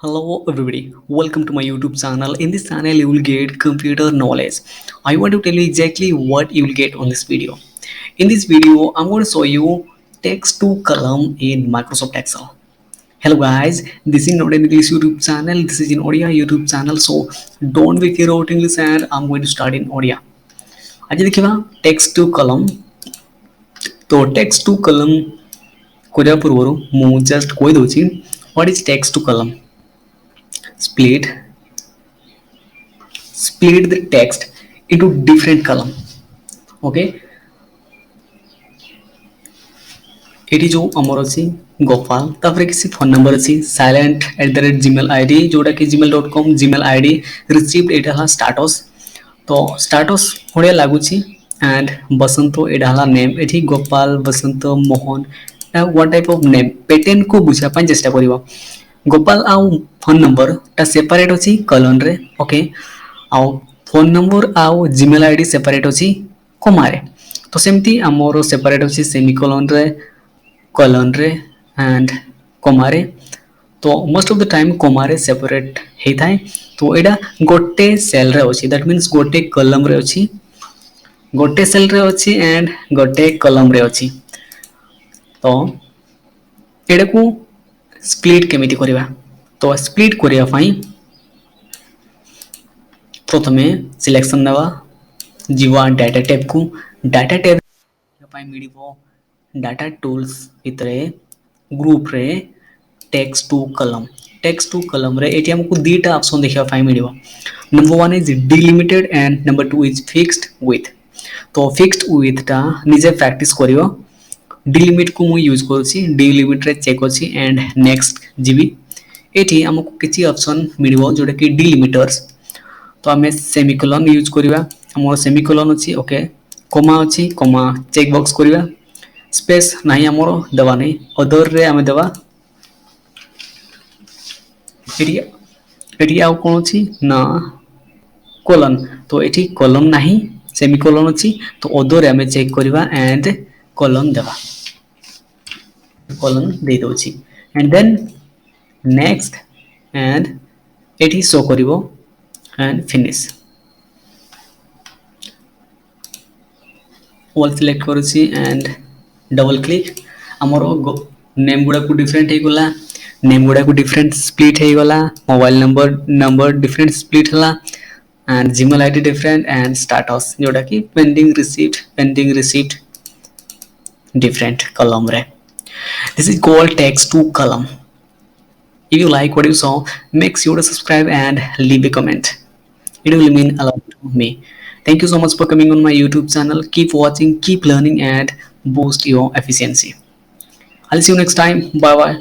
Hello everybody, welcome to my YouTube channel. In this channel you will get computer knowledge. I want to tell you exactly what you will get on this video. In this video I'm going to show you text to column in Microsoft Excel. Hello guys, this is not an English YouTube channel, this is an odia YouTube channel, so don't be fear about English and I'm going to start in odia. आज देखिए text to column. तो text to column କରିବା ପୂର୍ବରୁ ମୁଁ just କହିଦେଉଛି what is text to column. Split the text into different column. Okay, eighty जो अमर अच्छी गोपाल तापर किसी फोन नंबर अच्छी silent@gmail id जोटा कि gmail.com gmail id रिसीव्ड एटा हला स्टेटस तो स्टेटस बढिया लागुची एंड बसंत एटा हला नेम एठी Gopal Basant Mohan one type of name pattern को बुझा पाई चेष्टा करिवो गोपाल आउ फोन नंबर ता सेपरेट अछि कॉलन रे ओके आउ फोन नंबर आउ जीमेल आईडी सेपरेट अछि कॉमा रे तो सेमती हमरो सेपरेट अछि सेमीकोलन रे कॉलन रे एंड कॉमा रे तो most of the time comma रे सेपरेट हे थाए तो एडा गोटे सेल रे अछि दैट मींस गोटे कॉलम रे अछि गोटे सेल रे अछि एंड गोटे कॉलम रे अछि तो एडा को स्प्लिट केमिति करिवा तो स्प्लिट करिया फाई प्रथमे सिलेक्शन नवा जीवा डाटा टैब को डाटा टैब पाई मिडिबो डाटा टूल्स भितरे ग्रुप रे टेक्स्ट टू कलम रे एटी हमको दीटा ऑप्शन देखिया पाई मिडिबो number 1 is delimited and number 2 is fixed width तो फिक्स्ड विथ ता निजे प्रैक्टिस करियो डिलिमिट को मु यूज करछि डिलिमिट रे चेक अछि एंड नेक्स्ट जीबी एटी हमको किछि ऑप्शन मिडिबो जोटा कि डिलिमिटर्स तो आम सेमिकोलन यूज करवा आम सेमिकोलन अच्छी ओके कमा अच्छी कमा चेक बॉक्स करवा स्पेस नहीं आमर देवा नहीं अदर रे आम देवा एटी आउ कौन अच्छी ना कोलन तो ये कॉलम नहीं सेमिकोलन अच्छी तो अदर आम चेक करवा एंड कॉलम देवा कॉलम दे दोची एंड देन नेक्स्ट एंड एटी शो करिवो एंड फिनिश ऑल सिलेक्ट करूची एंड डबल क्लिक आमर नेम गुडा को डिफरेंट हे गला नेम गुडा को डिफरेंट स्प्लिट हे गला मोबाइल नंबर डिफरेंट स्प्लिट हला and Gmail ID different and status जोटा कि पेंडिंग रिसीव्ड डिफरेंट कॉलम रे this is called text to column. If you like what you saw, make sure to subscribe and leave a comment. It will mean a lot to me. Thank you so much for coming on my YouTube channel. Keep watching, keep learning, and boost your efficiency. I'll see you next time. Bye bye.